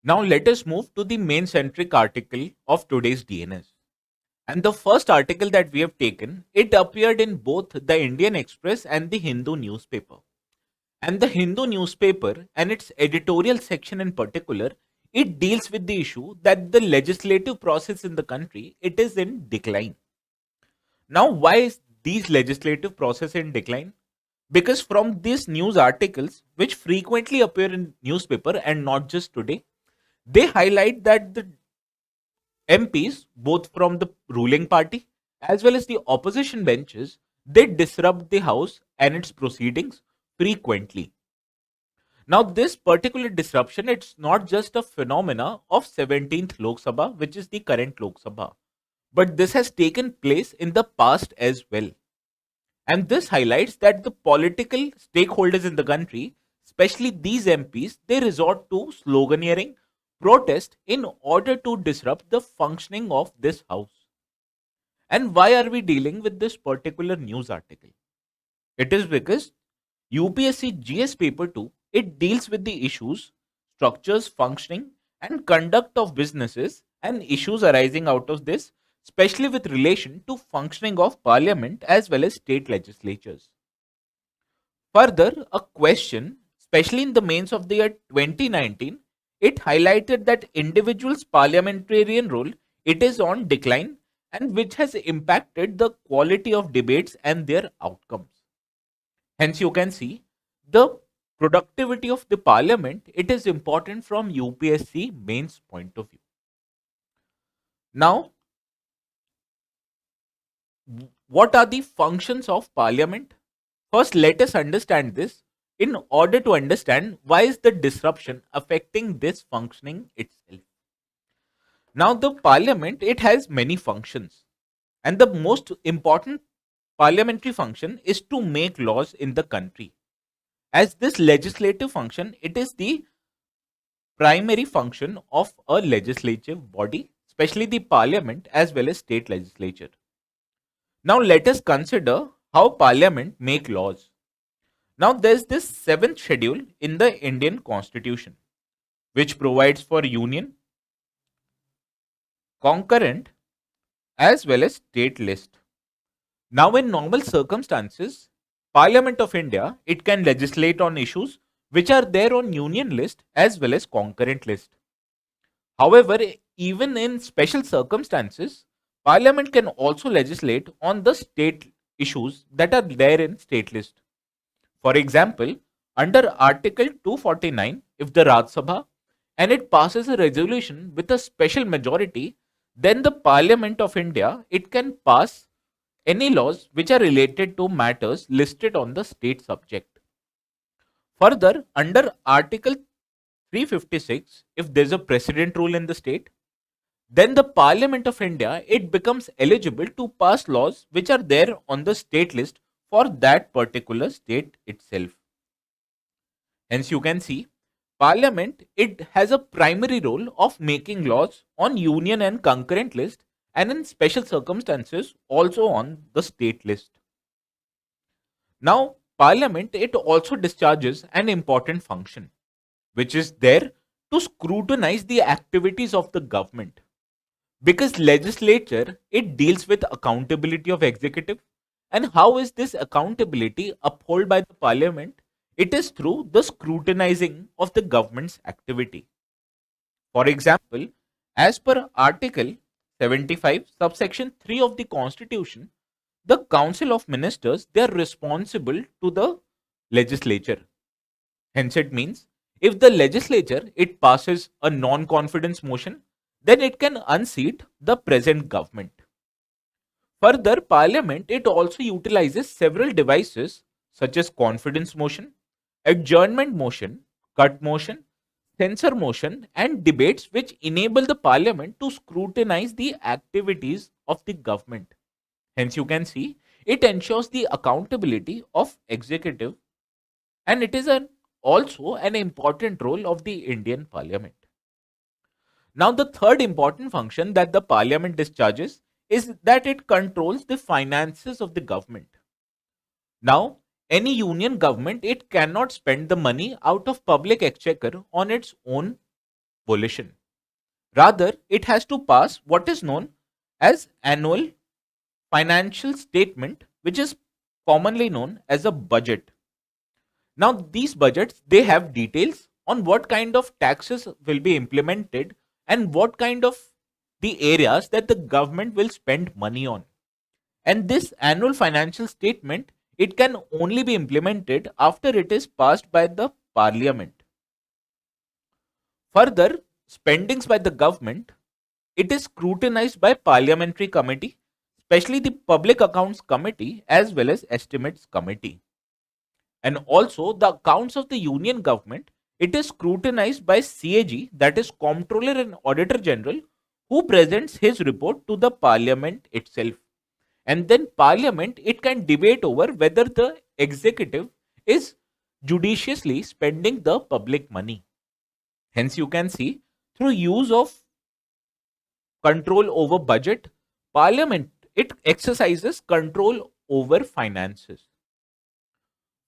Now let us move to the main centric article of today's DNS. And the first article that we have taken, it appeared in both the Indian Express and the Hindu newspaper. And the Hindu newspaper and its editorial section in particular, it deals with the issue that the legislative process in the country, it is in decline. Now, why is these legislative process in decline? Because from these news articles, which frequently appear in newspaper and not just today, they highlight that the MPs, both from the ruling party as well as the opposition benches, they disrupt the House and its proceedings frequently. Now, this particular disruption, it's not just a phenomena of 17th Lok Sabha, which is the current Lok Sabha, but this has taken place in the past as well. And this highlights that the political stakeholders in the country, especially these MPs, they resort to sloganeering, protest in order to disrupt the functioning of this house. And why are we dealing with this particular news article? It is because UPSC GS paper 2, it deals with the issues, structures, functioning and conduct of businesses and issues arising out of this, especially with relation to functioning of parliament as well as state legislatures. Further, a question, especially in the mains of the year 2019, it highlighted that individuals' parliamentarian role, it is on decline and which has impacted the quality of debates and their outcomes. Hence, you can see the productivity of the parliament, it is important from UPSC mains point of view. Now, what are the functions of parliament? First, let us understand this in order to understand why is the disruption affecting this functioning itself. Now, the parliament, it has many functions, and the most important parliamentary function is to make laws in the country. As this legislative function, it is the primary function of a legislative body, especially the parliament as well as state legislature. Now let us consider how parliament make laws. Now there's this seventh schedule in the Indian constitution, which provides for union, concurrent as well as state list. Now in normal circumstances, Parliament of India, it can legislate on issues which are there on union list as well as concurrent list. However, even in special circumstances, Parliament can also legislate on the state issues that are there in state list. For example, under Article 249, if the Raj Sabha and it passes a resolution with a special majority, then the Parliament of India, it can pass any laws which are related to matters listed on the state subject. Further, under Article 356, if there's a precedent rule in the state, then the Parliament of India, it becomes eligible to pass laws which are there on the state list for that particular state itself. Hence, you can see Parliament, it has a primary role of making laws on union and concurrent list and in special circumstances also on the state list. Now, Parliament, it also discharges an important function, which is there to scrutinize the activities of the government. Because legislature, it deals with accountability of executive. And how is this accountability upheld by the parliament? It is through the scrutinizing of the government's activity. For example, as per Article 75, subsection 3 of the Constitution, the Council of Ministers, they are responsible to the legislature. Hence, it means if the legislature, it passes a non-confidence motion, then it can unseat the present government. Further, Parliament, it also utilizes several devices such as confidence motion, adjournment motion, cut motion, censor motion, and debates which enable the Parliament to scrutinize the activities of the government. Hence, you can see it ensures the accountability of executive, and it is also an important role of the Indian Parliament. Now, the third important function that the Parliament discharges is that it controls the finances of the government. Now, any union government, it cannot spend the money out of public exchequer on its own abolition. Rather, it has to pass what is known as annual financial statement, which is commonly known as a budget. Now, these budgets, they have details on what kind of taxes will be implemented and what kind of the areas that the government will spend money on. And this annual financial statement, it can only be implemented after it is passed by the parliament. Further, spendings by the government, it is scrutinized by parliamentary committee, especially the public accounts committee as well as estimates committee. And also the accounts of the union government, it is scrutinized by CAG, that is Comptroller and Auditor General, who presents his report to the parliament itself. And then parliament, it can debate over whether the executive is judiciously spending the public money. Hence, you can see through use of control over budget, parliament, it exercises control over finances.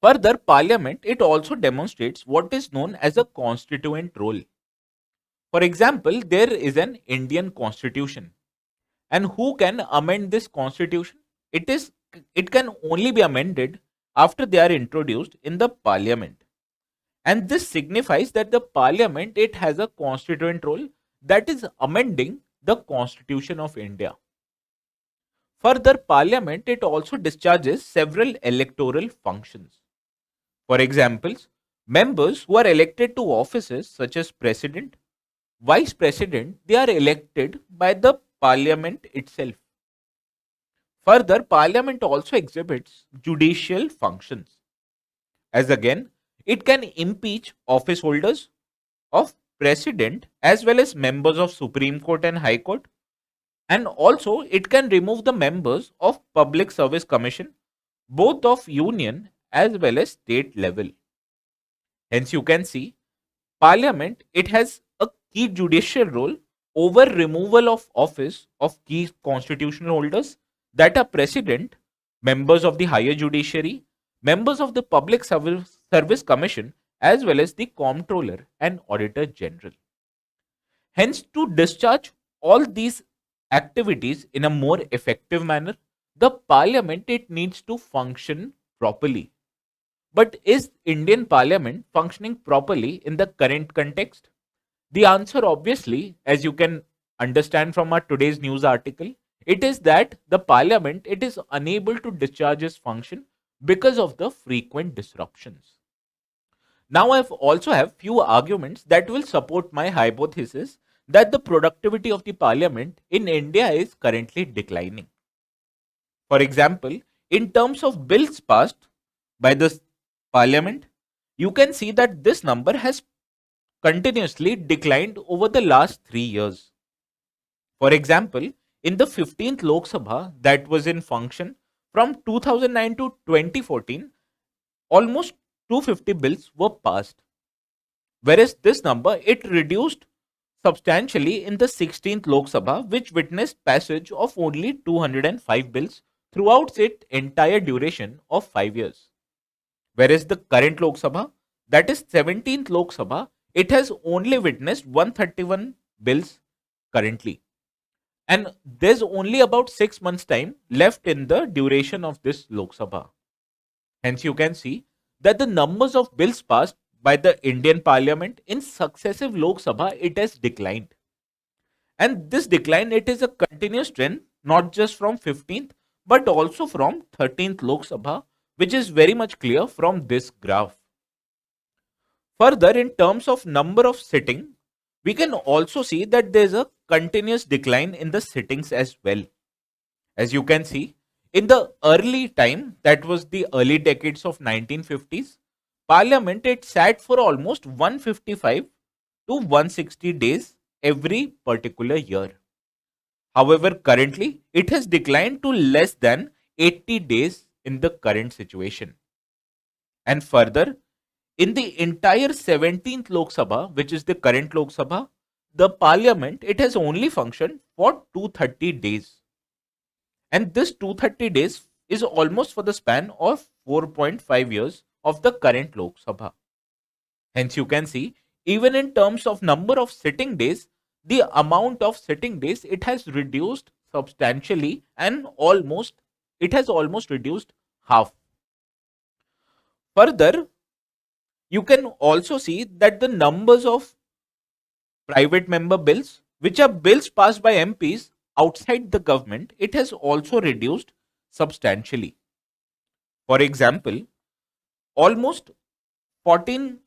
Further, parliament, it also demonstrates what is known as a constituent role. For example, there is an Indian constitution, and who can amend this constitution? It can only be amended after they are introduced in the parliament. And this signifies that the parliament, it has a constituent role, that is amending the constitution of India. Further, parliament, it also discharges several electoral functions. For examples, members who are elected to offices such as president, vice president, they are elected by the parliament itself. Further, parliament also exhibits judicial functions, as again, it can impeach office holders of president as well as members of Supreme Court and High Court, and also it can remove the members of Public Service Commission, both of union as well as state level. Hence, you can see parliament, it has a key judicial role over removal of office of key constitutional holders, that are president, members of the higher judiciary, members of the Public Service Commission, as well as the Comptroller and Auditor General. Hence, to discharge all these activities in a more effective manner, the parliament, it needs to function properly. But is Indian parliament functioning properly in the current context? The answer, obviously, as you can understand from our today's news article, it is that the parliament, it is unable to discharge its function because of the frequent disruptions. Now, I also have few arguments that will support my hypothesis that the productivity of the parliament in India is currently declining. For example, in terms of bills passed by the parliament, you can see that this number has continuously declined over the last 3 years. For example, in the 15th Lok Sabha that was in function from 2009 to 2014, almost 250 bills were passed. Whereas this number, it reduced substantially in the 16th Lok Sabha, which witnessed passage of only 205 bills throughout its entire duration of 5 years. Whereas the current Lok Sabha, that is 17th Lok Sabha, it has only witnessed 131 bills currently. And there's only about 6 months time left in the duration of this Lok Sabha. Hence, you can see that the numbers of bills passed by the Indian Parliament in successive Lok Sabha, it has declined. And this decline, it is a continuous trend, not just from 15th, but also from 13th Lok Sabha, which is very much clear from this graph. Further, in terms of number of sitting, we can also see that there is a continuous decline in the sittings as well. As you can see, in the early time, that was the early decades of 1950s, Parliament, it sat for almost 155 to 160 days every particular year. However, currently, it has declined to less than 80 days in the current situation. And further, in the entire 17th Lok Sabha, which is the current Lok Sabha, the parliament, it has only functioned for 230 days. And this 230 days is almost for the span of 4.5 years of the current Lok Sabha. Hence, you can see even in terms of number of sitting days, the amount of sitting days, it has reduced substantially, and it has almost reduced half. Further, you can also see that the numbers of private member bills, which are bills passed by MPs outside the government, it has also reduced substantially. For example, almost 14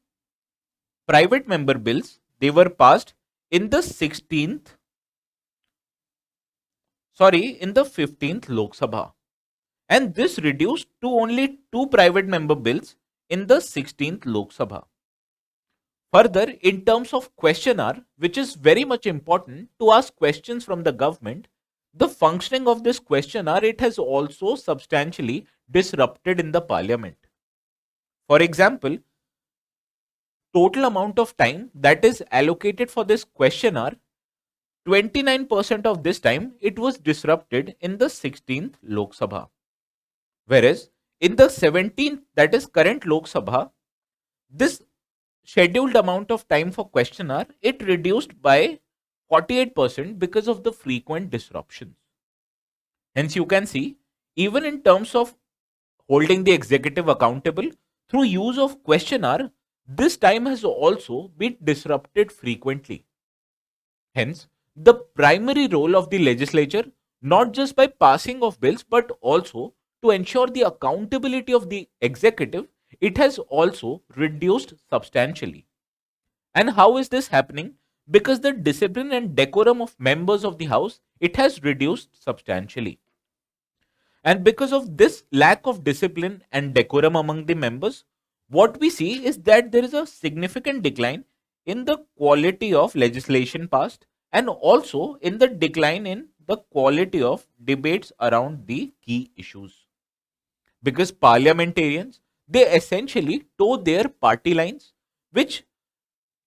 private member bills, they were passed in the 15th Lok Sabha, and this reduced to only two private member bills in the 16th Lok Sabha. Further, in terms of question hour, which is very much important to ask questions from the government, the functioning of this question hour, it has also substantially disrupted in the parliament. For example, total amount of time that is allocated for this question hour, 29% of this time it was disrupted in the 16th Lok Sabha. Whereas in the 17th, that is current Lok Sabha, this scheduled amount of time for question hour, it reduced by 48% because of the frequent disruptions. Hence, you can see, even in terms of holding the executive accountable through use of question hour, this time has also been disrupted frequently. Hence, the primary role of the legislature, not just by passing of bills, but also to ensure the accountability of the executive, it has also reduced substantially. And how is this happening? Because the discipline and decorum of members of the house, it has reduced substantially. And because of this lack of discipline and decorum among the members, what we see is that there is a significant decline in the quality of legislation passed, and also in the decline in the quality of debates around the key issues. Because parliamentarians, they essentially toe their party lines, which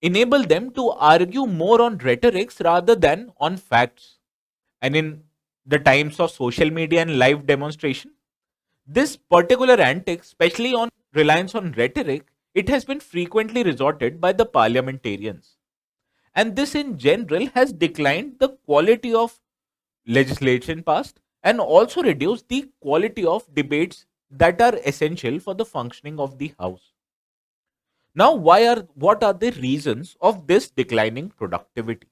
enable them to argue more on rhetorics rather than on facts. And in the times of social media and live demonstration, this particular antic, especially on reliance on rhetoric, it has been frequently resorted by the parliamentarians. And this in general has declined the quality of legislation passed and also reduced the quality of debates that are essential for the functioning of the house. Now, what are the reasons of this declining productivity?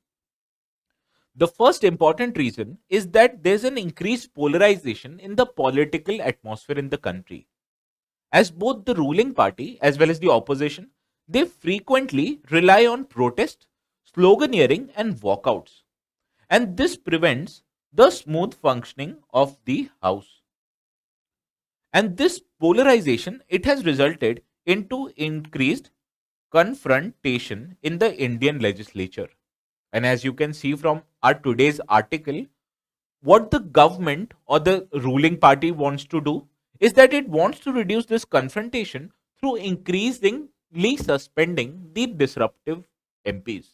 The first important reason is that there's an increased polarization in the political atmosphere in the country. As both the ruling party as well as the opposition, they frequently rely on protest, sloganeering, and walkouts. And this prevents the smooth functioning of the house. And this polarization, it has resulted into increased confrontation in the Indian legislature. And as you can see from our today's article, what the government or the ruling party wants to do is that it wants to reduce this confrontation through increasingly suspending the disruptive MPs.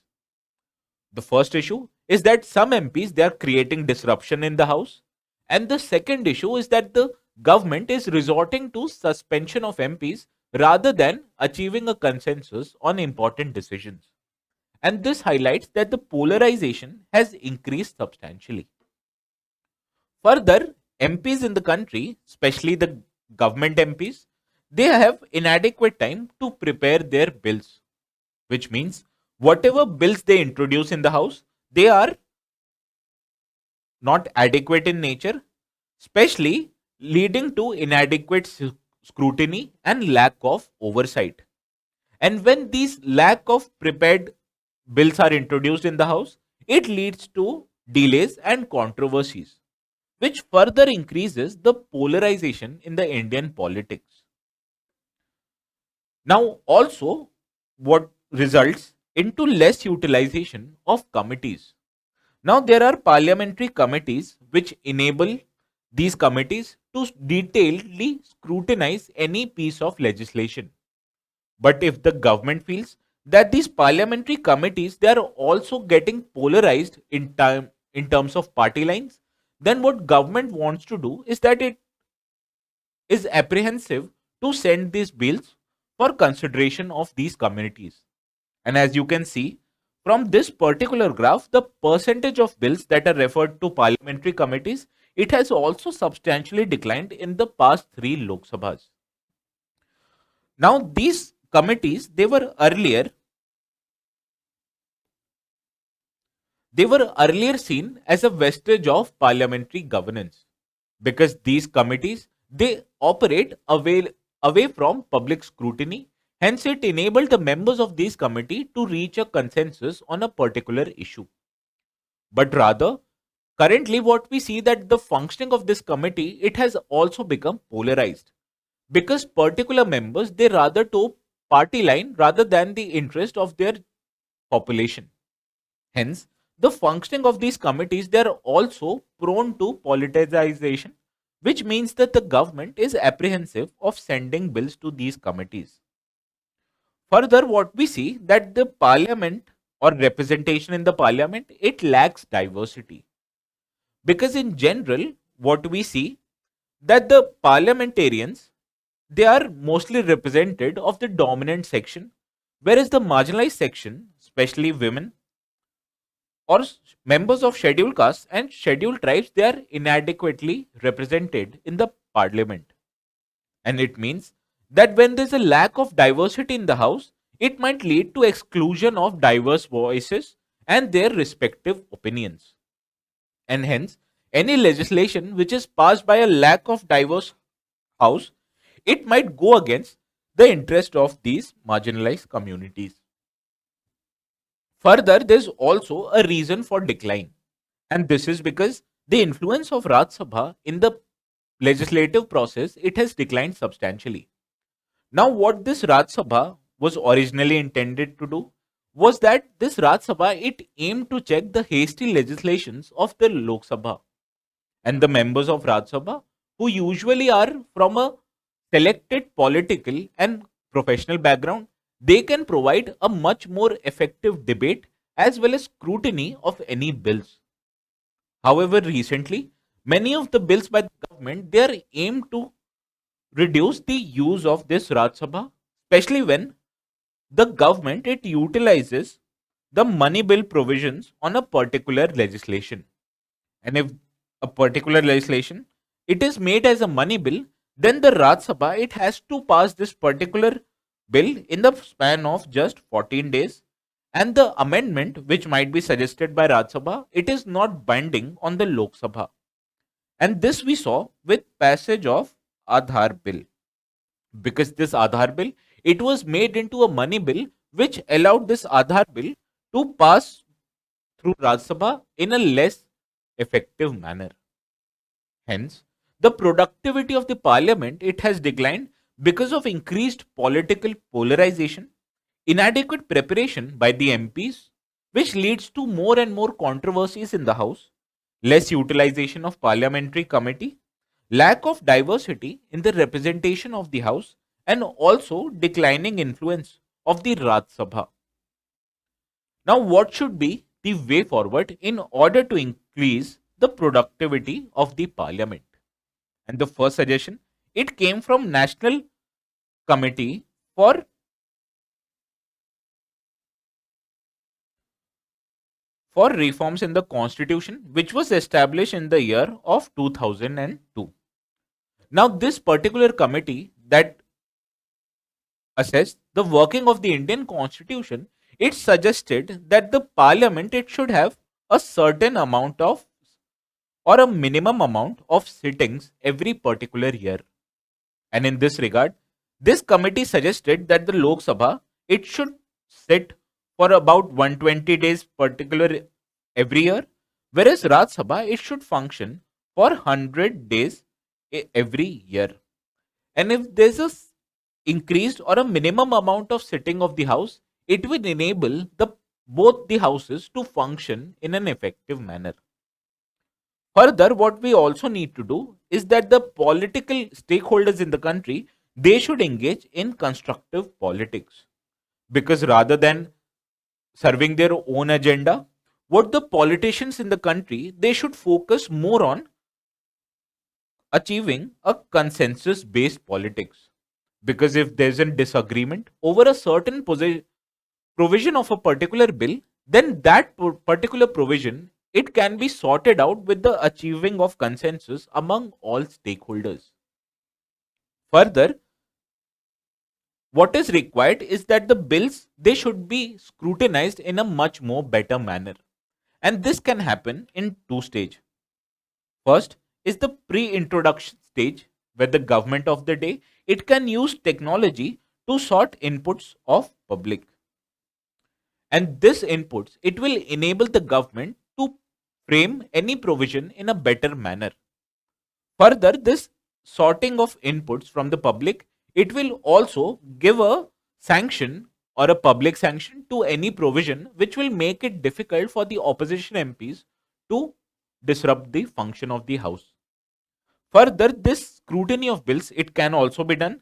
The first issue is that some MPs, they are creating disruption in the house, and the second issue is that the government is resorting to suspension of MPs rather than achieving a consensus on important decisions. And this highlights that the polarization has increased substantially. Further, MPs in the country, especially the government MPs, they have inadequate time to prepare their bills, which means whatever bills they introduce in the house, they are not adequate in nature, especially leading to inadequate scrutiny and lack of oversight. And when these lack of prepared bills are introduced in the house, it leads to delays and controversies, which further increases the polarization in the Indian politics. Now, also, what results into less utilization of committees. Now, there are parliamentary committees which enable these committees to detailedly scrutinize any piece of legislation. But if the government feels that these parliamentary committees, they are also getting polarized in terms of party lines, then what government wants to do is that it is apprehensive to send these bills for consideration of these committees. And as you can see from this particular graph, the percentage of bills that are referred to parliamentary committees, it has also substantially declined in the past 3 Lok Sabhas. Now, these committees, they were earlier seen as a vestige of parliamentary governance because these committees, they operate away from public scrutiny. Hence, it enabled the members of these committee to reach a consensus on a particular issue. But rather, currently what we see that the functioning of this committee, it has also become polarized because particular members, they rather toe party line rather than the interest of their population. Hence, the functioning of these committees, they are also prone to politicization, which means that the government is apprehensive of sending bills to these committees. Further, what we see that the parliament or representation in the parliament, it lacks diversity because in general what we see that the parliamentarians, they are mostly represented of the dominant section, whereas the marginalized section, especially women or members of scheduled castes and scheduled tribes, they are inadequately represented in the parliament. And it means that when there's a lack of diversity in the house, it might lead to exclusion of diverse voices and their respective opinions. And hence, any legislation which is passed by a lack of diverse house, it might go against the interest of these marginalized communities. Further, there's also a reason for decline, and this is because the influence of Raj Sabha in the legislative process, it has declined substantially. Now, what this Raj Sabha was originally intended to do was that this Raj Sabha, it aimed to check the hasty legislations of the Lok Sabha, and the members of Raj Sabha, who usually are from a selected political and professional background, they can provide a much more effective debate as well as scrutiny of any bills. However, recently, many of the bills by the government, they are aimed to reduce the use of this Raj Sabha, especially when the government, it utilizes the money bill provisions on a particular legislation. And if a particular legislation, it is made as a money bill, then the Raj Sabha, it has to pass this particular bill in the span of just 14 days, and the amendment which might be suggested by Raj Sabha, it is not binding on the Lok Sabha. And this we saw with passage of Aadhaar bill, because this Aadhaar bill, it was made into a money bill which allowed this Aadhaar bill to pass through Raj Sabha in a less effective manner. Hence, the productivity of the parliament, it has declined because of increased political polarization, inadequate preparation by the MPs, which leads to more and more controversies in the house, less utilization of parliamentary committee, lack of diversity in the representation of the house, and also declining influence of the Raj Sabha. Now, what should be the way forward in order to increase the productivity of the parliament? And the first suggestion, it came from National Committee for Reforms in the Constitution, which was established in the year of 2002. Now, this particular committee that assessed the working of the Indian Constitution, it suggested that the parliament, it should have a certain amount of or a minimum amount of sittings every particular year. And in this regard, this committee suggested that the Lok Sabha, it should sit for about 120 days particular every year, whereas Raj Sabha, it should function for 100 days every year. And if there's a increased or a minimum amount of sitting of the house, it will enable the both the houses to function in an effective manner. Further, what we also need to do is that the political stakeholders in the country, they should engage in constructive politics, because rather than serving their own agenda, what the politicians in the country, they should focus more on achieving a consensus based politics. Because if there's a disagreement over a certain provision of a particular bill, then that particular provision, it can be sorted out with the achieving of consensus among all stakeholders. Further, what is required is that the bills, they should be scrutinized in a much more better manner, and this can happen in two stages. First is the pre-introduction stage, where the government of the day, it can use technology to sort inputs of public, and this inputs, it will enable the government to frame any provision in a better manner. Further, this sorting of inputs from the public, it will also give a sanction or a public sanction to any provision which will make it difficult for the opposition MPs to disrupt the function of the house. Further, this scrutiny of bills, it can also be done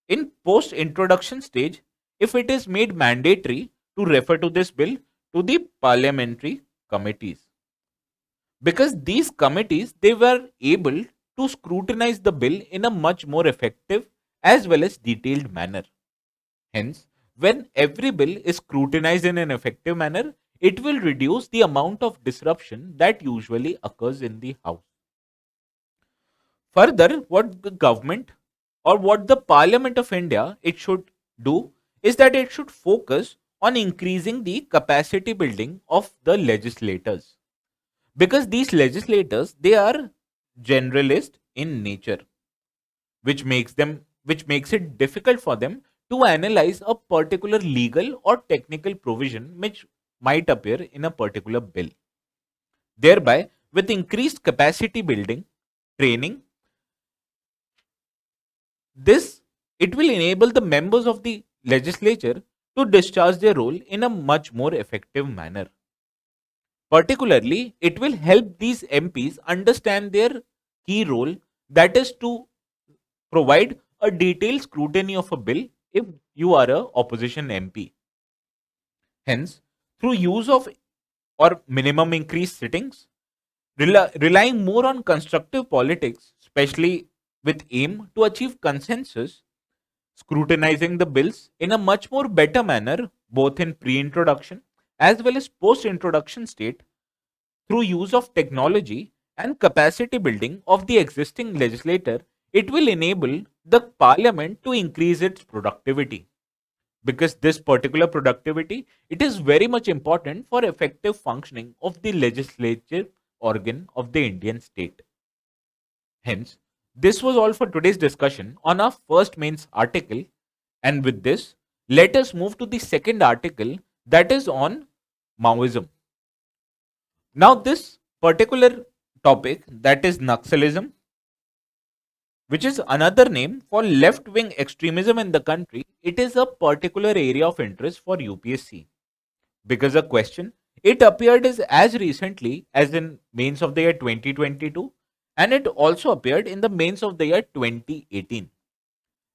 in post introduction stage if it is made mandatory to refer to this bill to the parliamentary committees, because these committees, they were able to scrutinize the bill in a much more effective as well as detailed manner. Hence, when every bill is scrutinized in an effective manner, it will reduce the amount of disruption that usually occurs in the house. Further, what the government or what the Parliament of India, it should do is that it should focus on increasing the capacity building of the legislators, because these legislators, they are generalist in nature, which makes it difficult for them to analyze a particular legal or technical provision which might appear in a particular bill. Thereby, with increased capacity building training, this, it will enable the members of the legislature to discharge their role in a much more effective manner. Particularly, it will help these MPs understand their key role, that is to provide a detailed scrutiny of a bill if you are a opposition MP. Hence, through use of or minimum increased sittings, relying more on constructive politics, especially with aim to achieve consensus, scrutinizing the bills in a much more better manner, both in pre-introduction as well as post-introduction state, through use of technology and capacity building of the existing legislator, it will enable the parliament to increase its productivity, because this particular productivity, it is very much important for effective functioning of the legislative organ of the Indian state. Hence, this was all for today's discussion on our first mains article, and with this, let us move to the second article, that is on Maoism. Now, this particular topic, that is Naxalism, which is another name for left wing extremism in the country, it is a particular area of interest for UPSC, because a question, it appeared as recently as in mains of the year 2022, and it also appeared in the mains of the year 2018.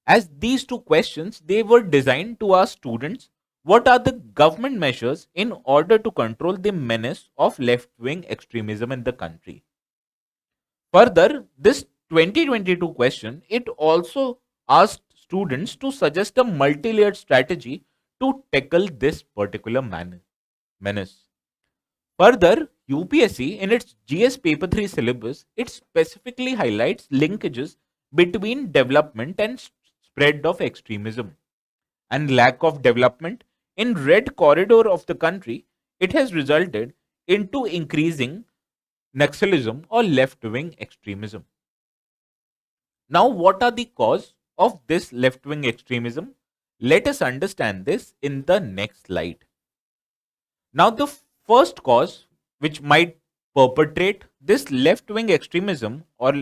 As these two questions, they were designed to ask students what are the government measures in order to control the menace of left wing extremism in the country. Further, this 2022 question, it also asked students to suggest a multi-layered strategy to tackle this particular menace. Further, UPSC in its GS Paper 3 syllabus, it specifically highlights linkages between development and spread of extremism, and lack of development in red corridor of the country, it has resulted into increasing Naxalism or left-wing extremism. Now, what are the cause of this left-wing extremism? Let us understand this in the next slide. Now, the first cause which might perpetrate this left-wing extremism or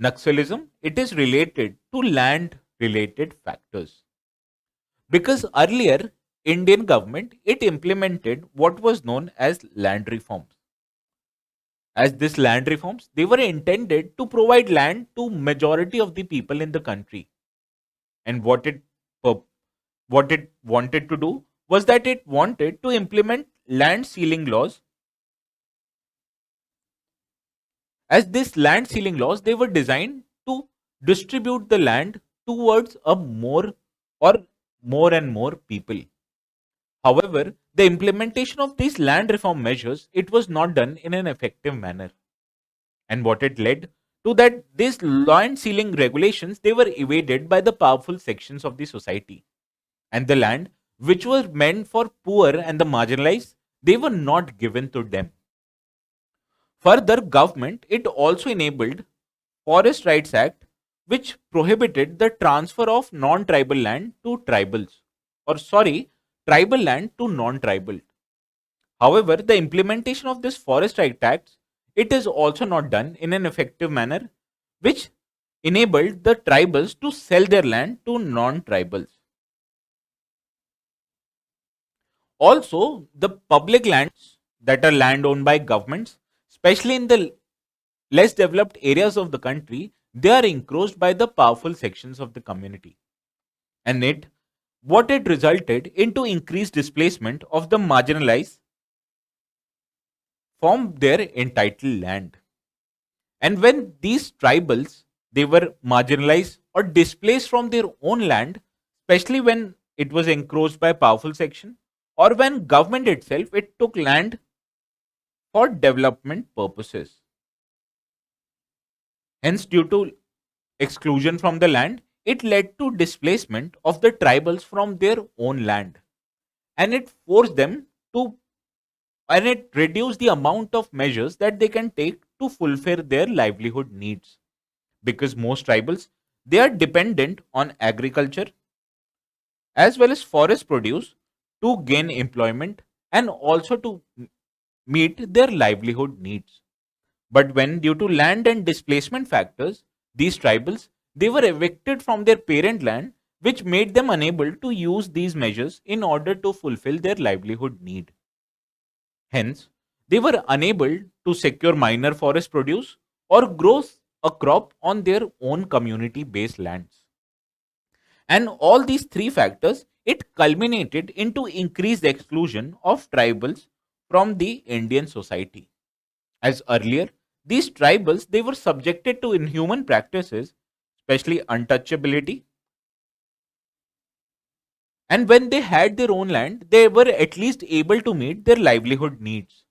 Naxalism, it is related to land-related factors. Because earlier, Indian government, it implemented what was known as land reforms. As these land reforms, they were intended to provide land to majority of the people in the country. And what it wanted to do was that it wanted to implement land ceiling laws. As these land ceiling laws, they were designed to distribute the land towards a more and more people. However, the implementation of these land reform measures, it was not done in an effective manner. And what it led to that these land ceiling regulations, they were evaded by the powerful sections of the society. And the land which were meant for poor and the marginalized, they were not given to them. Further, government, it also enabled Forest Rights Act, which prohibited the transfer of non-tribal land to tribals, or sorry, tribal land to non-tribal. However, the implementation of this Forest Rights Act, it is also not done in an effective manner, which enabled the tribals to sell their land to non-tribals. Also, the public lands that are land owned by governments, especially in the less developed areas of the country, they are encroached by the powerful sections of the community. And what it resulted into increased displacement of the marginalized from their entitled land. And when these tribals, they were marginalized or displaced from their own land, especially when it was encroached by powerful section, or when government itself, it took land for development purposes. Hence, due to exclusion from the land, it led to displacement of the tribals from their own land. And it forced them to, and it reduced the amount of measures that they can take to fulfill their livelihood needs. Because most tribals, they are dependent on agriculture as well as forest produce to gain employment and also to meet their livelihood needs. But when due to land and displacement factors, these tribals, they were evicted from their parent land, which made them unable to use these measures in order to fulfill their livelihood need. Hence, they were unable to secure minor forest produce or grow a crop on their own community based lands. And all these three factors, it culminated into increased exclusion of tribals from the Indian society. As earlier, these tribals, they were subjected to inhuman practices, especially untouchability. And when they had their own land, they were at least able to meet their livelihood needs.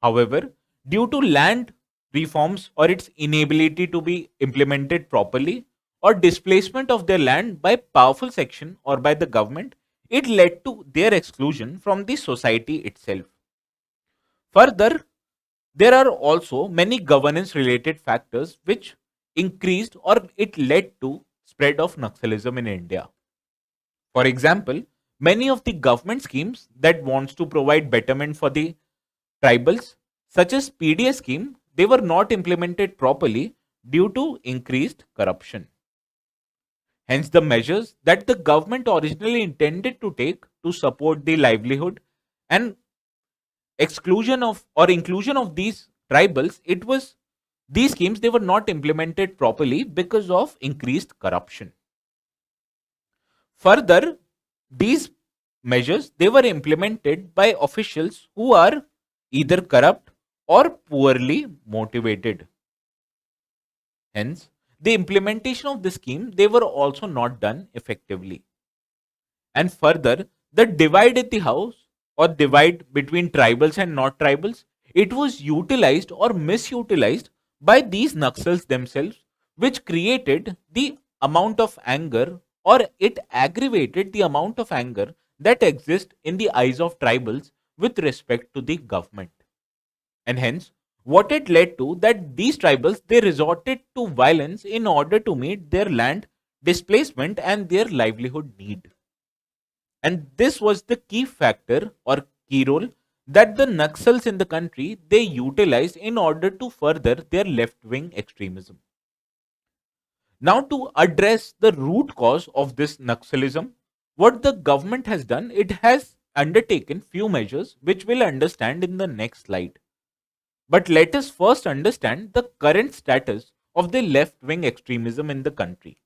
However, due to land reforms or its inability to be implemented properly or displacement of their land by powerful section or by the government, it led to their exclusion from the society itself. Further, there are also many governance related factors which increased or it led to spread of Naxalism in India. For example, many of the government schemes that wants to provide betterment for the tribals, such as PDS scheme, they were not implemented properly due to increased corruption. Hence, the measures that the government originally intended to take to support the livelihood and exclusion of or inclusion of these tribals, it was these schemes, they were not implemented properly because of increased corruption. Further, these measures, they were implemented by officials who are either corrupt or poorly motivated. Hence, the implementation of the scheme, they were also not done effectively. And further, the divide in the house or divide between tribals and not tribals, it was utilized or misutilized by these Naxals themselves, which created the amount of anger or it aggravated the amount of anger that exists in the eyes of tribals with respect to the government. And hence, what it led to that these tribals, they resorted to violence in order to meet their land displacement and their livelihood need. And this was the key factor or key role that the Naxals in the country, they utilized in order to further their left wing extremism. Now, to address the root cause of this Naxalism, what the government has done, it has undertaken few measures which we'll understand in the next slide. But let us first understand the current status of the left wing extremism in the country.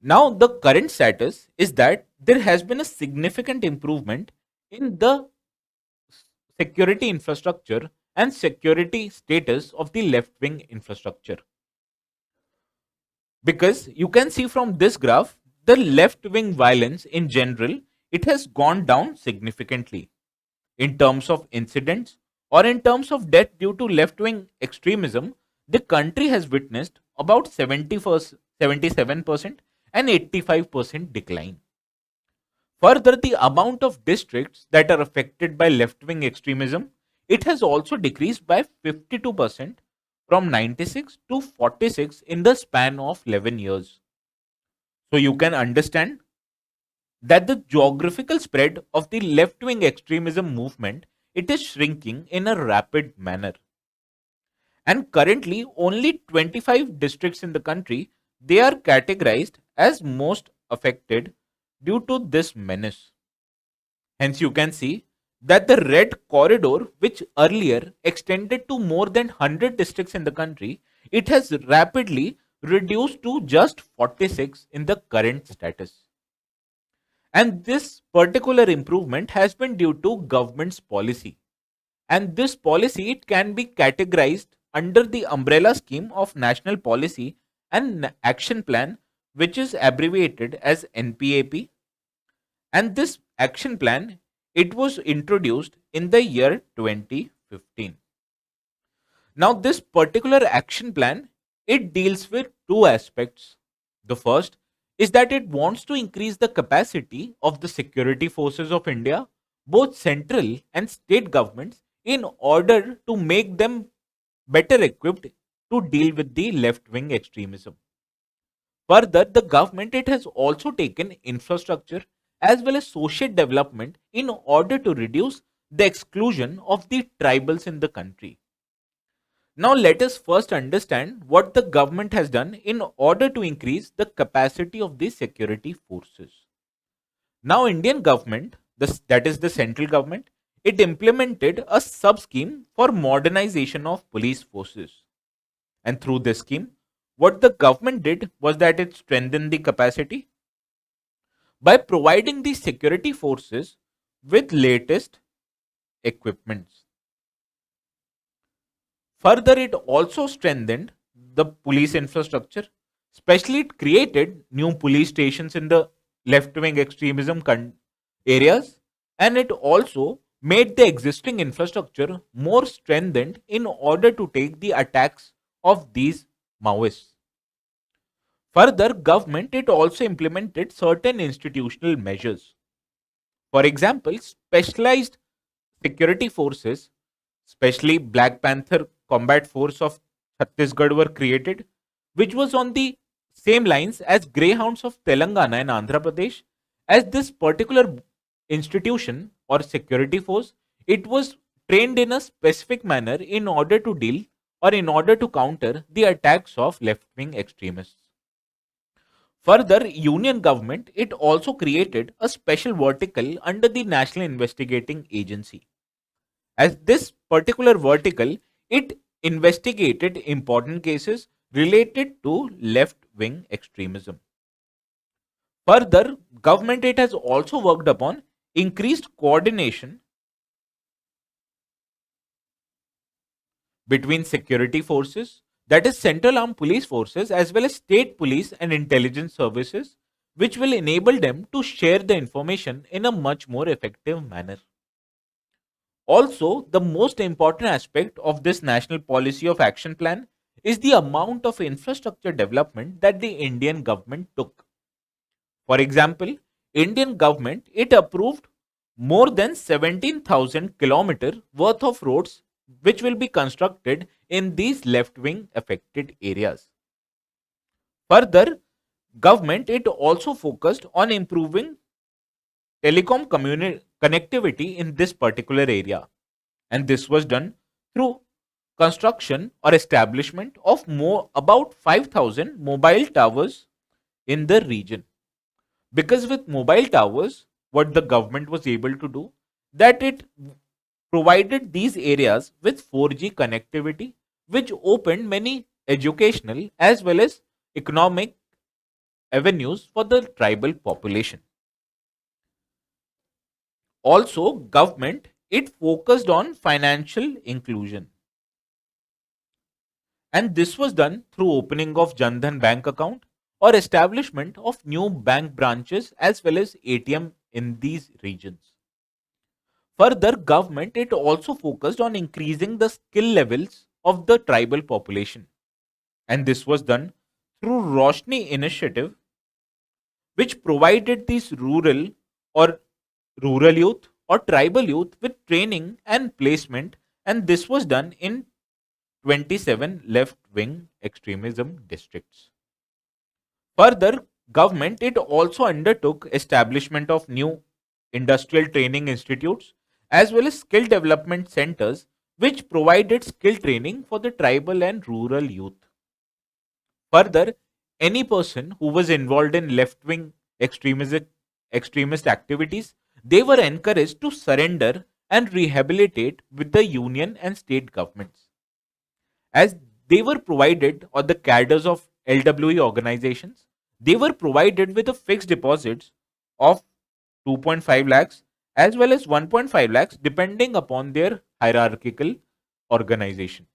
Now, the current status is that there has been a significant improvement in the security infrastructure and security status of the left wing infrastructure. Because you can see from this graph, the left wing violence in general, it has gone down significantly. In terms of incidents or in terms of death due to left wing extremism, the country has witnessed about 77% and 85% decline. Further, the amount of districts that are affected by left wing extremism, it has also decreased by 52% from 96 to 46 in the span of 11 years. So you can understand that the geographical spread of the left wing extremism movement, it is shrinking in a rapid manner. And currently only 25 districts in the country, they are categorized as most affected due to this menace. Hence you can see that the red corridor, which earlier extended to more than 100 districts in the country, it has rapidly reduced to just 46 in the current status. And this particular improvement has been due to government's policy. And this policy, it can be categorized under the umbrella scheme of National Policy and Action Plan, which is abbreviated as NPAP. And this action plan, it was introduced in the year 2015. Now this particular action plan, it deals with two aspects. The first is that it wants to increase the capacity of the security forces of India, both central and state governments, in order to make them better equipped to deal with the left wing extremism. Further, the government, it has also taken infrastructure as well as social development in order to reduce the exclusion of the tribals in the country. Now let us first understand what the government has done in order to increase the capacity of the security forces. Now Indian government, that is the central government, it implemented a sub scheme for modernization of police forces. And through this scheme, what the government did was that it strengthened the capacity by providing the security forces with latest equipments. Further, it also strengthened the police infrastructure, especially it created new police stations in the left-wing extremism areas, and it also made the existing infrastructure more strengthened in order to take the attacks of these Maoists. Further, government, it also implemented certain institutional measures. For example, specialized security forces, especially Black Panther Combat Force of Chhattisgarh, were created, which was on the same lines as Greyhounds of Telangana and Andhra Pradesh. As this particular institution or security force, it was trained in a specific manner in order to deal or in order to counter the attacks of left-wing extremists. Further, Union government, it also created a special vertical under the National Investigating Agency. As this particular vertical, it investigated important cases related to left-wing extremism. Further, government, it has also worked upon increased coordination between security forces, that is central armed police forces, as well as state police and intelligence services, which will enable them to share the information in a much more effective manner. Also, the most important aspect of this national policy of action plan is the amount of infrastructure development that the Indian government took. For example, Indian government, it approved more than 17,000 kilometers worth of roads which will be constructed in these left-wing affected areas. Further, government, it also focused on improving telecom connectivity in this particular area, and this was done through construction or establishment of more about 5,000 mobile towers in the region. Because with mobile towers, what the government was able to do, that it provided these areas with 4G connectivity, which opened many educational as well as economic avenues for the tribal population. Also, government, it focused on financial inclusion. And this was done through opening of Jan Dhan bank account or establishment of new bank branches as well as ATM in these regions. Further, government it also focused on increasing the skill levels of the tribal population, and this was done through Roshni initiative, which provided these or rural youth or tribal youth with training and placement, and this was done in 27 left-wing extremism districts. Further, government it also undertook establishment of new industrial training institutes as well as skill development centers which provided skill training for the tribal and rural youth. Further, any person who was involved in left-wing extremist activities, they were encouraged to surrender and rehabilitate with the union and state governments, as they were provided, or the cadres of LWE organizations, they were provided with a fixed deposits of 2.5 lakhs as well as 1.5 lakhs depending upon their hierarchical organization.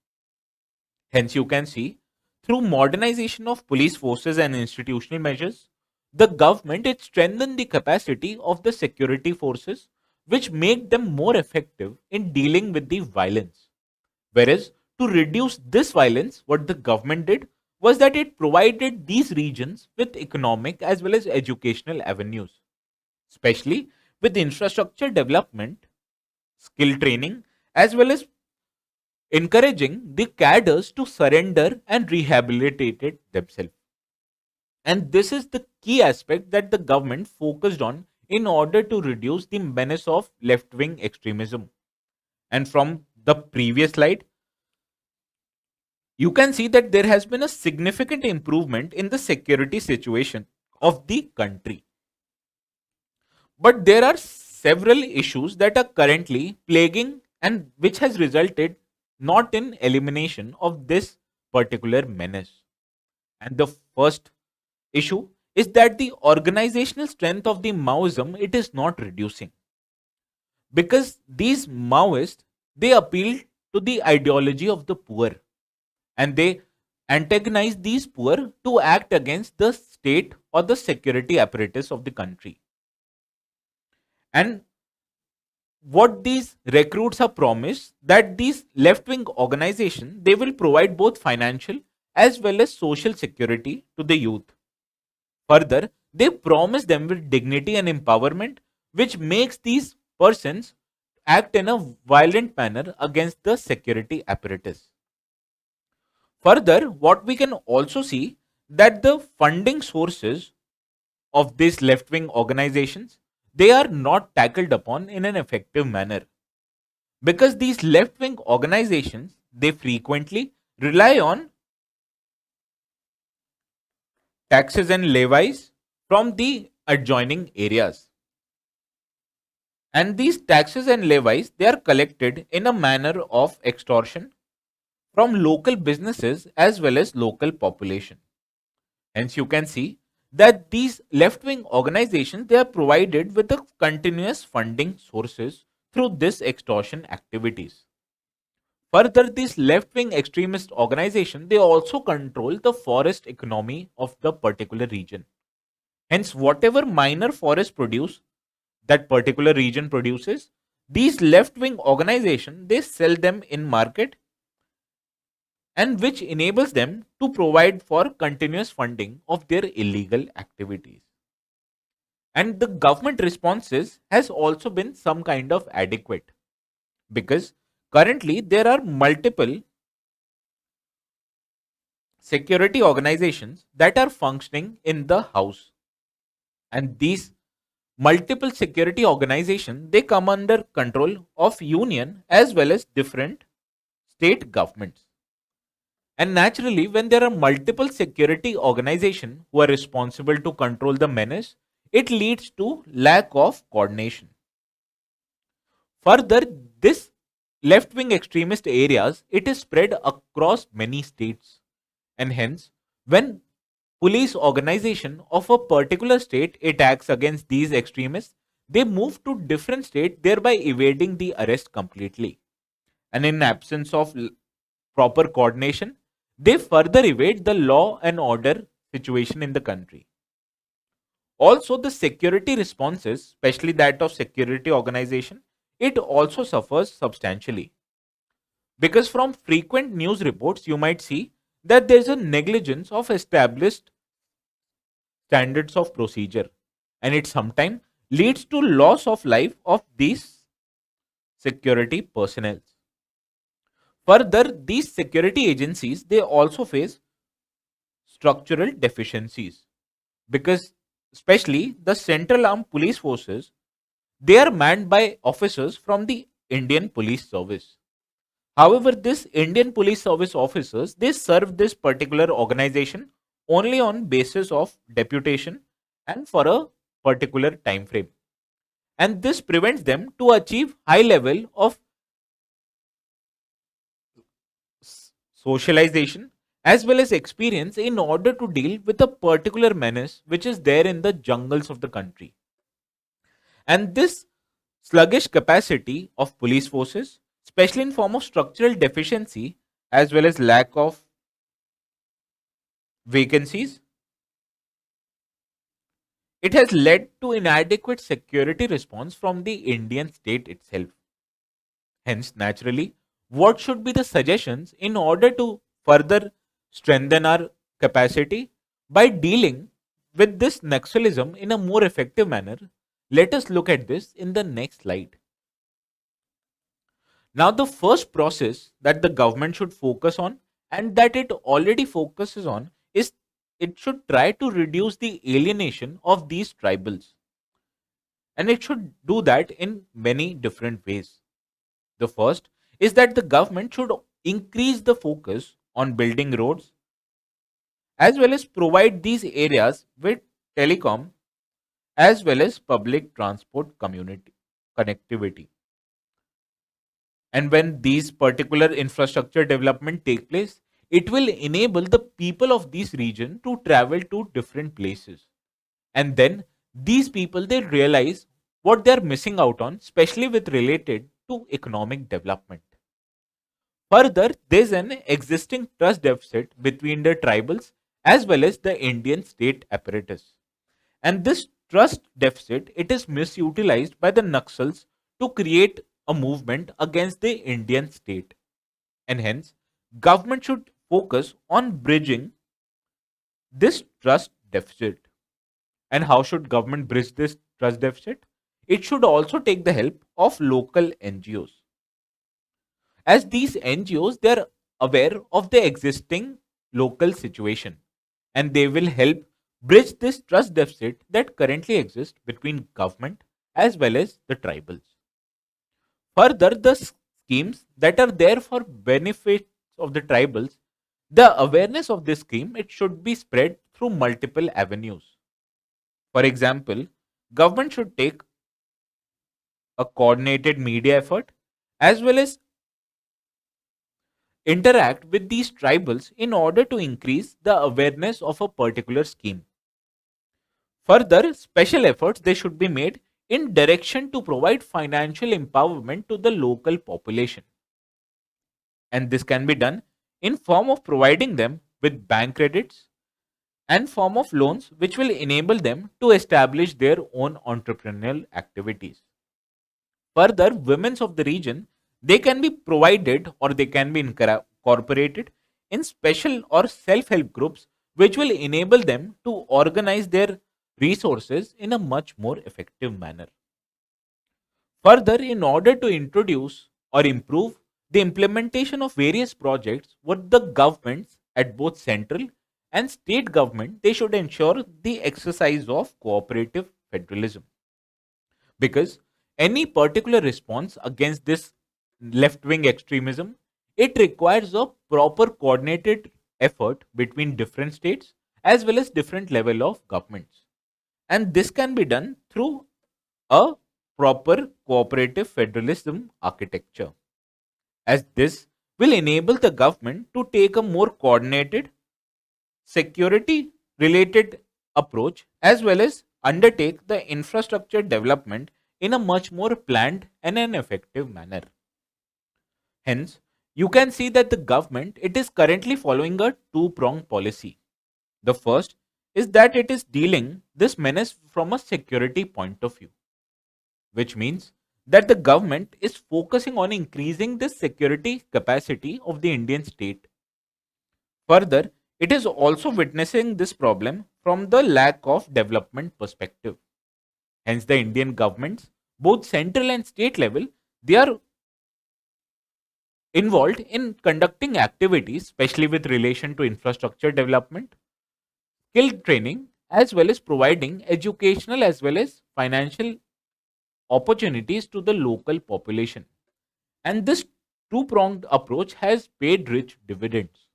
Hence, you can see through modernization of police forces and institutional measures, the government it strengthened the capacity of the security forces, which make them more effective in dealing with the violence. Whereas to reduce this violence, what the government did was that it provided these regions with economic as well as educational avenues, especially with infrastructure development, skill training, as well as encouraging the cadres to surrender and rehabilitate themselves. And this is the key aspect that the government focused on in order to reduce the menace of left wing extremism. And from the previous slide, you can see that there has been a significant improvement in the security situation of the country. But there are several issues that are currently plaguing and which has resulted not in elimination of this particular menace. And the first issue is that the organizational strength of the Maoism it is not reducing, because these Maoists they appeal to the ideology of the poor, and they antagonize these poor to act against the state or the security apparatus of the country. And what these recruits are promised that these left wing organizations they will provide both financial as well as social security to the youth. Further, they promise them with dignity and empowerment, which makes these persons act in a violent manner against the security apparatus. Further, what we can also see that the funding sources of these left wing organizations they are not tackled upon in an effective manner, because these left wing organizations they frequently rely on taxes and levies from the adjoining areas, and these taxes and levies they are collected in a manner of extortion from local businesses as well as local population. Hence, you can see that these left-wing organizations they are provided with the continuous funding sources through this extortion activities. Further, these left-wing extremist organizations they also control the forest economy of the particular region. Hence, whatever minor forest produce that particular region produces, these left-wing organizations they sell them in market, and which enables them to provide for continuous funding of their illegal activities. And the government responses has also been some kind of adequate, because currently there are multiple security organizations that are functioning in the house, and these multiple security organizations they come under control of union as well as different state governments. And naturally, when there are multiple security organizations who are responsible to control the menace, it leads to lack of coordination. Further, this left-wing extremist areas, it is spread across many states. And hence, when police organization of a particular state it acts against these extremists, they move to different state, thereby evading the arrest completely. And in absence of proper coordination, they further evade the law and order situation in the country. Also, the security responses, especially that of security organization, it also suffers substantially. Because from frequent news reports, you might see that there's a negligence of established standards of procedure, and it sometimes leads to loss of life of these security personnel. Further, these security agencies they also face structural deficiencies because especially the central armed police forces they are manned by officers from the Indian Police Service. However, this Indian Police Service officers they serve this particular organization only on basis of deputation and for a particular time frame, and this prevents them to achieve high level of socialization as well as experience in order to deal with a particular menace which is there in the jungles of the country. And this sluggish capacity of police forces, especially in form of structural deficiency as well as lack of vacancies, it has led to inadequate security response from the Indian state itself. Hence, naturally, what should be the suggestions in order to further strengthen our capacity by dealing with this Naxalism in a more effective manner? Let us look at this in the next slide. Now, the first process that the government should focus on and that it already focuses on is it should try to reduce the alienation of these tribals. And it should do that in many different ways. The first is that the government should increase the focus on building roads as well as provide these areas with telecom as well as public transport community connectivity. And when these particular infrastructure development take place, it will enable the people of this region to travel to different places. And then these people they realize what they are missing out on, especially with related to economic development. Further, there is an existing trust deficit between the tribals as well as the Indian state apparatus. And this trust deficit it is misutilized by the Naxals to create a movement against the Indian state. And hence, government should focus on bridging this trust deficit. And how should government bridge this trust deficit? It should also take the help of local NGOs. As these NGOs, they are aware of the existing local situation and they will help bridge this trust deficit that currently exists between government as well as the tribals. Further, the schemes that are there for benefits of the tribals, the awareness of this scheme, it should be spread through multiple avenues. For example, government should take a coordinated media effort as well as interact with these tribals in order to increase the awareness of a particular scheme. Further, special efforts they should be made in direction to provide financial empowerment to the local population. And this can be done in form of providing them with bank credits and form of loans which will enable them to establish their own entrepreneurial activities. Further, women of the region they can be provided or they can be incorporated in special or self-help groups which will enable them to organize their resources in a much more effective manner. Further, in order to introduce or improve the implementation of various projects, what the governments at both central and state government they should ensure the exercise of cooperative federalism, because any particular response against this left wing extremism it requires a proper coordinated effort between different states as well as different level of governments, and this can be done through a proper cooperative federalism architecture, as this will enable the government to take a more coordinated security related approach as well as undertake the infrastructure development in a much more planned and an effective manner. Hence, you can see that the government it is currently following a two-pronged policy. The first is that it is dealing this menace from a security point of view, which means that the government is focusing on increasing the security capacity of the Indian state. Further, it is also witnessing this problem from the lack of development perspective. Hence, the Indian governments, both central and state level, they are involved in conducting activities, especially with relation to infrastructure development, skill training, as well as providing educational as well as financial opportunities to the local population. And this two pronged approach has paid rich dividends.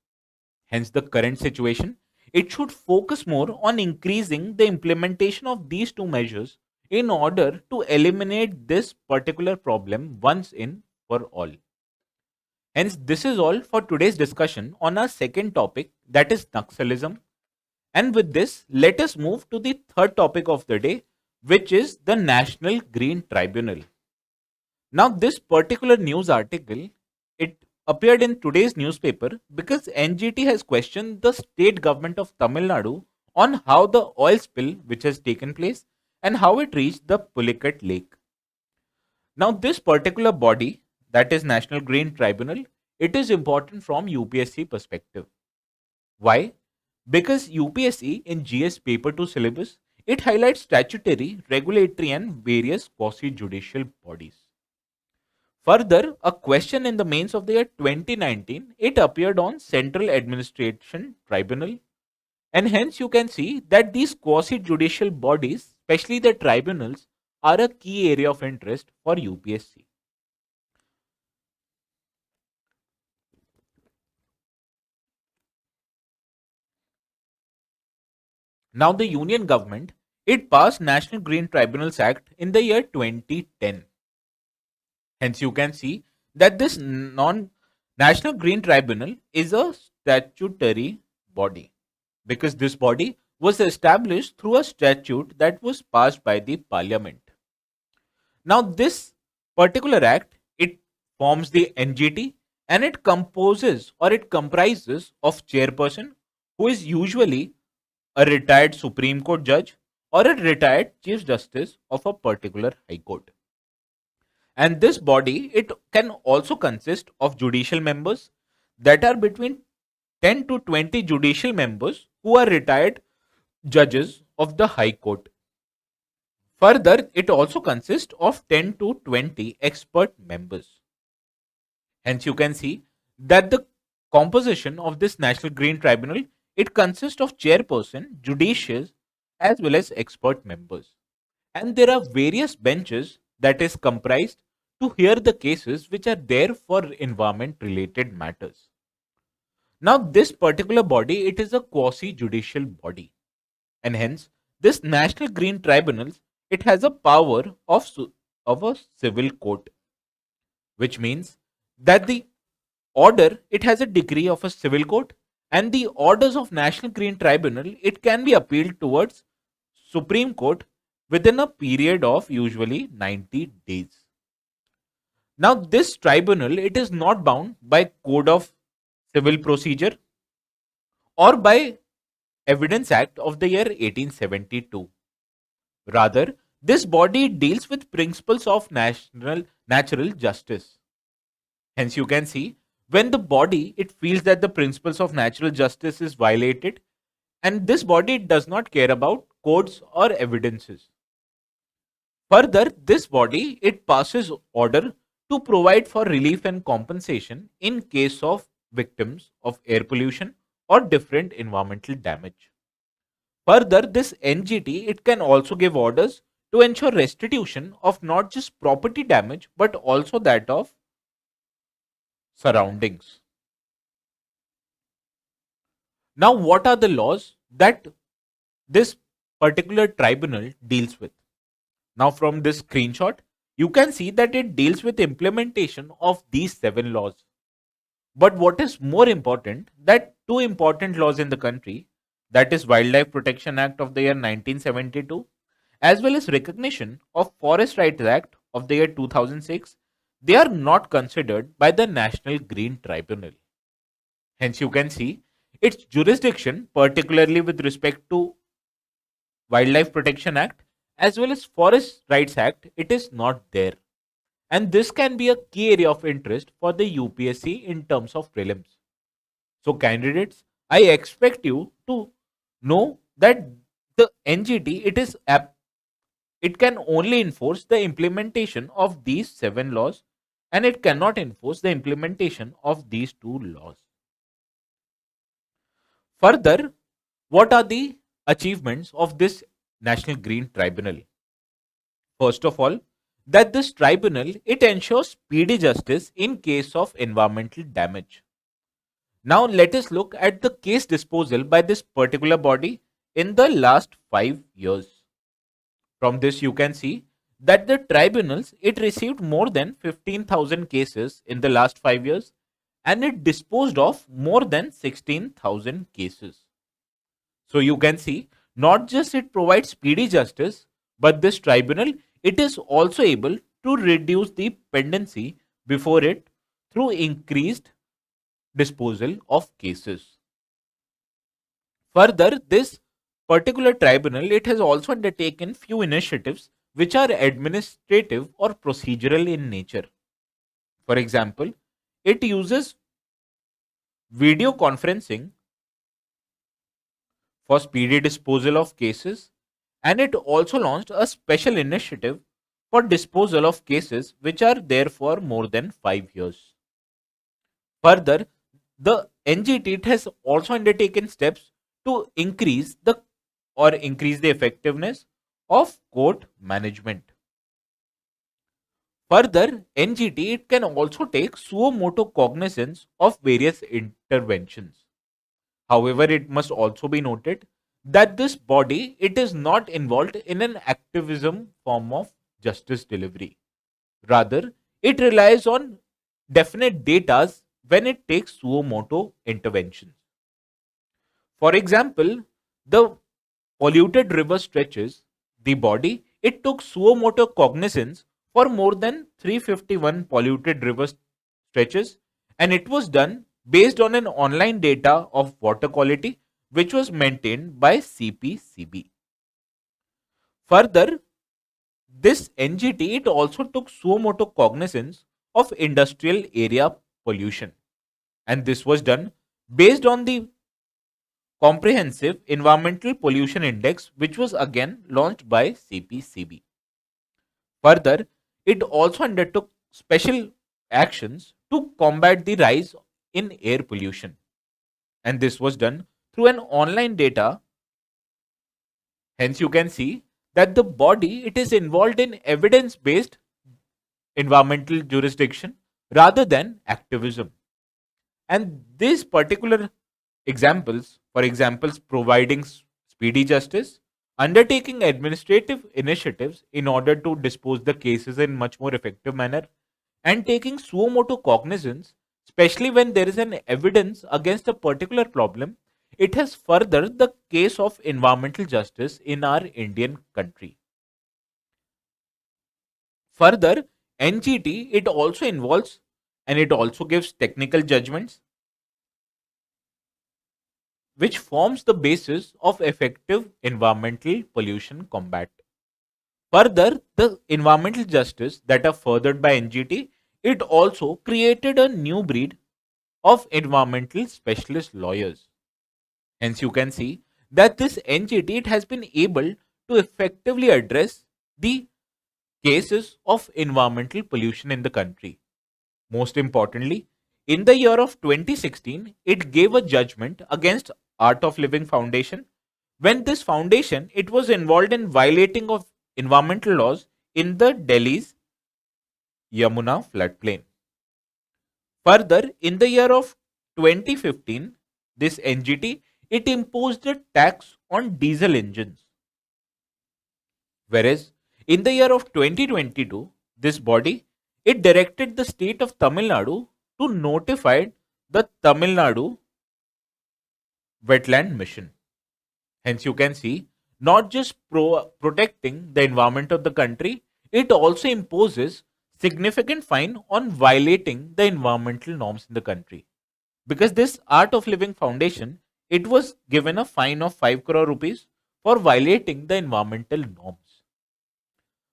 Hence, the current situation, it should focus more on increasing the implementation of these two measures in order to eliminate this particular problem once in for all. Hence, this is all for today's discussion on our second topic, that is Naxalism. And with this, let us move to the third topic of the day, which is the National Green Tribunal. Now, this particular news article, it appeared in today's newspaper because NGT has questioned the state government of Tamil Nadu on how the oil spill which has taken place and how it reached the Pulicat Lake. Now, this particular body, that is National Green Tribunal, it is important from UPSC perspective. Why? Because UPSC in GS paper 2 syllabus, it highlights statutory, regulatory and various quasi-judicial bodies. Further, a question in the mains of the year 2019, it appeared on Central Administration Tribunal, and hence you can see that these quasi-judicial bodies, especially the tribunals, are a key area of interest for UPSC. Now, the Union government, it passed National Green Tribunals Act in the year 2010. Hence, you can see that this National Green Tribunal is a statutory body because this body was established through a statute that was passed by the Parliament. Now, this particular act, it forms the NGT and it composes or it comprises of chairperson who is usually a retired Supreme Court judge or a retired Chief Justice of a particular High Court. And this body, it can also consist of judicial members that are between 10 to 20 judicial members who are retired judges of the High Court. Further, it also consists of 10 to 20 expert members. Hence, you can see that the composition of this National Green Tribunal, it consists of chairperson, judicials, as well as expert members. And there are various benches that is comprised to hear the cases which are there for environment related matters. Now, this particular body, it is a quasi-judicial body. And hence, this National Green Tribunals, it has a power of a civil court, which means that the order, it has a degree of a civil court, and the orders of National Green Tribunal, it can be appealed towards Supreme Court within a period of usually 90 days. Now, this tribunal, it is not bound by Code of Civil Procedure or by Evidence Act of the year 1872. Rather, this body deals with principles of natural justice. Hence, you can see when the body, it feels that the principles of natural justice is violated, and this body does not care about codes or evidences. Further, this body, it passes order to provide for relief and compensation in case of victims of air pollution or different environmental damage. Further, this NGT, it can also give orders to ensure restitution of not just property damage but also that of surroundings. Now, what are the laws that this particular tribunal deals with? Now, from this screenshot, you can see that it deals with implementation of these 7 laws. But what is more important, that 2 important laws in the country, that is Wildlife Protection Act of the year 1972, as well as recognition of Forest Rights Act of the year 2006, they are not considered by the National Green Tribunal. Hence, you can see its jurisdiction, particularly with respect to Wildlife Protection Act as well as Forest Rights Act, it is not there. And this can be a key area of interest for the UPSC in terms of prelims. So, candidates, I expect you to know that the NGT it can only enforce the implementation of these 7 laws, and it cannot enforce the implementation of these 2 laws. Further, what are the achievements of this National Green Tribunal? First of all, that this tribunal it ensures speedy justice in case of environmental damage. Now let us look at the case disposal by this particular body in the last 5 years. From this you can see that the tribunals it received more than 15,000 cases in the last 5 years, and it disposed of more than 16,000 cases. So you can see not just it provides speedy justice, but this tribunal it is also able to reduce the pendency before it through increased disposal of cases. Further, this particular tribunal it has also undertaken few initiatives which are administrative or procedural in nature. For example, it uses video conferencing for speedy disposal of cases, and it also launched a special initiative for disposal of cases which are there for more than 5 years. Further, the NGT it has also undertaken steps to increase the effectiveness of court management. Further, NGT it can also take suo motu cognizance of various interventions. However, it must also be noted that this body it is not involved in an activism form of justice delivery. Rather, it relies on definite data when it takes suo motu interventions. For example, the polluted river stretches, the body it took suo motu cognizance for more than 351 polluted river stretches, and it was done based on an online data of water quality which was maintained by CPCB. Further, this NGT it also took suo motu cognizance of industrial area pollution, and this was done based on the Comprehensive Environmental Pollution Index which was again launched by CPCB. Further, it also undertook special actions to combat the rise in air pollution, and this was done through an online data. Hence you can see that the body it is involved in evidence based environmental jurisdiction rather than activism. And these particular examples, for examples providing speedy justice, undertaking administrative initiatives in order to dispose the cases in much more effective manner, and taking suo motu cognizance, especially when there is an evidence against a particular problem, it has furthered the case of environmental justice in our Indian country. Further, NGT it also involves and it also gives technical judgments which forms the basis of effective environmental pollution combat. Further, the environmental justice that are furthered by NGT, it also created a new breed of environmental specialist lawyers. Hence, you can see that this NGT it has been able to effectively address the cases of environmental pollution in the country. Most importantly, in the year of 2016, it gave a judgment against Art of Living Foundation when this foundation it was involved in violating of environmental laws in the Delhi's Yamuna floodplain. Further, in the year of 2015, this NGT it imposed a tax on diesel engines. Whereas in the year of 2022, this body it directed the state of Tamil Nadu to notify the Tamil Nadu Wetland Mission. Hence, you can see not just protecting the environment of the country, it also imposes significant fine on violating the environmental norms in the country. Because this Art of Living Foundation, it was given a fine of 5 crore rupees for violating the environmental norms.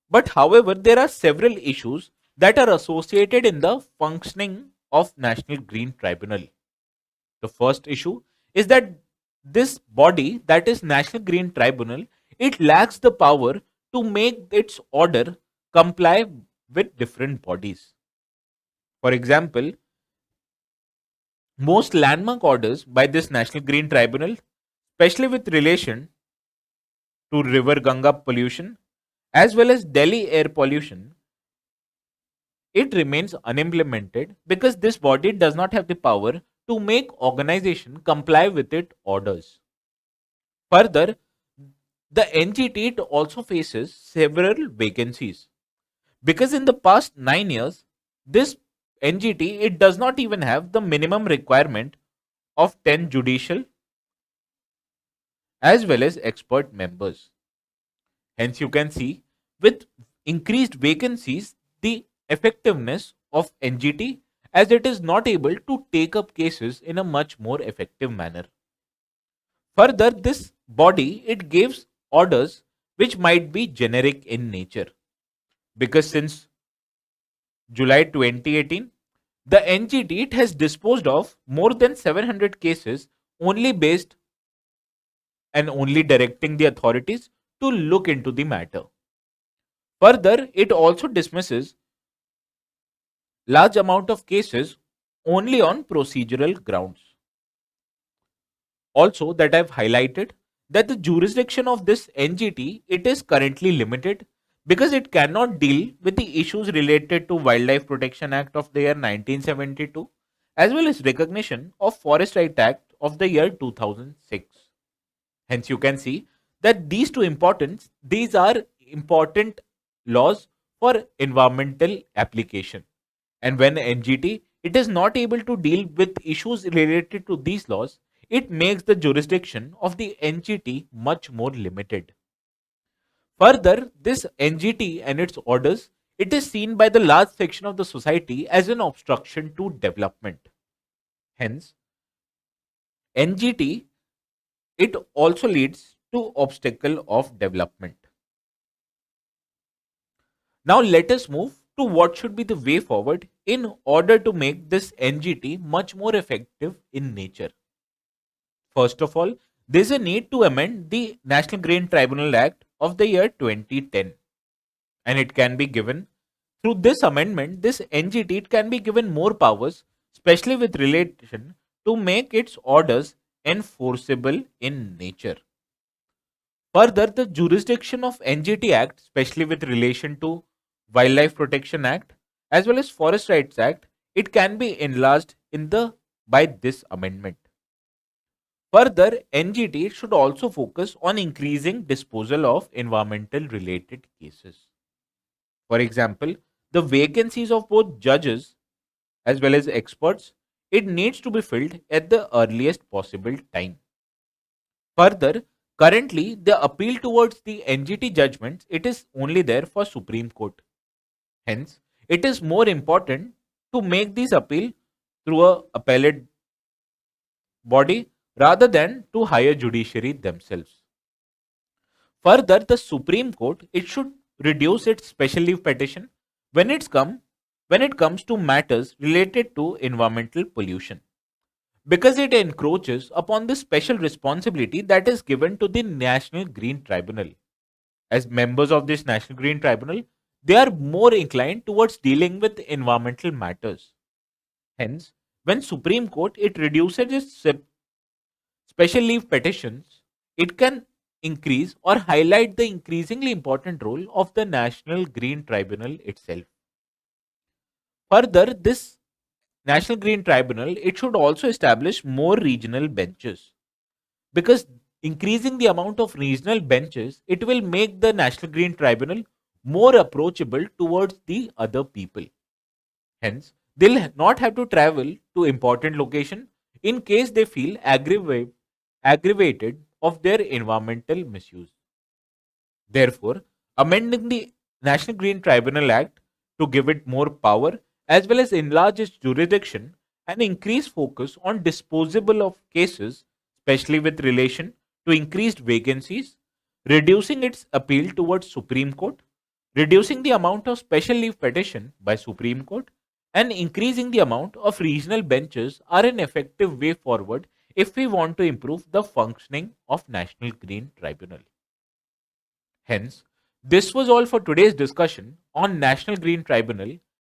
But however, there are several issues that are associated in the functioning of National Green Tribunal. The first issue is that this body, that is National Green Tribunal, it lacks the power to make its order comply with different bodies. For example, most landmark orders by this National Green Tribunal, especially with relation to river Ganga pollution as well as Delhi air pollution, it remains unimplemented because this body does not have the power to make organization comply with its orders. Further, the NGT it also faces several vacancies because in the past 9 years, this NGT it does not even have the minimum requirement of 10 judicial as well as expert members. Hence, you can see with increased vacancies, the effectiveness of NGT as it is not able to take up cases in a much more effective manner. Further, this body it gives orders which might be generic in nature because since July 2018, the NGT it has disposed of more than 700 cases only based and only directing the authorities to look into the matter. Further, it also dismisses large amount of cases only on procedural grounds. Also, that I've highlighted that the jurisdiction of this NGT it is currently limited because it cannot deal with the issues related to Wildlife Protection Act of the year 1972 as well as recognition of Forest Right Act of the year 2006. Hence, you can see that these are important laws for environmental application. And when NGT it is not able to deal with issues related to these laws, it makes the jurisdiction of the NGT much more limited. Further, this NGT and its orders, it is seen by the large section of the society as an obstruction to development. Hence, NGT it also leads to obstacle of development. Now let us move to what should be the way forward in order to make this NGT much more effective in nature. First of all, there is a need to amend the National Green Tribunal Act of the year 2010, and it can be given through this amendment. This NGT it can be given more powers, especially with relation to make its orders enforceable in nature. Further, the jurisdiction of NGT Act, especially with relation to Wildlife Protection Act as well as Forest Rights Act, it can be enlarged in the by this amendment. Further, NGT should also focus on increasing disposal of environmental related cases. For example, the vacancies of both judges as well as experts, it needs to be filled at the earliest possible time. Further, currently the appeal towards the NGT judgments it is only there for Supreme Court. Hence, it is more important to make this appeal through a appellate body rather than to higher judiciary themselves. Further, the Supreme Court it should reduce its special leave petition when when it comes to matters related to environmental pollution because it encroaches upon the special responsibility that is given to the National Green Tribunal. As members of this National Green Tribunal, they are more inclined towards dealing with environmental matters. Hence, when Supreme Court it reduces its special leave petitions, it can increase or highlight the increasingly important role of the National Green Tribunal itself. Further, this National Green Tribunal it should also establish more regional benches because increasing the amount of regional benches it will make the National Green Tribunal more approachable towards the other people. Hence, they'll not have to travel to important location in case they feel aggravated of their environmental misuse. Therefore, amending the National Green Tribunal Act to give it more power as well as enlarge its jurisdiction and increase focus on disposable of cases, especially with relation to increased vacancies, reducing its appeal towards Supreme Court, reducing the amount of special leave petition by Supreme Court, and increasing the amount of regional benches are an effective way forward if we want to improve the functioning of National Green Tribunal. Hence, this was all for today's discussion on National Green Tribunal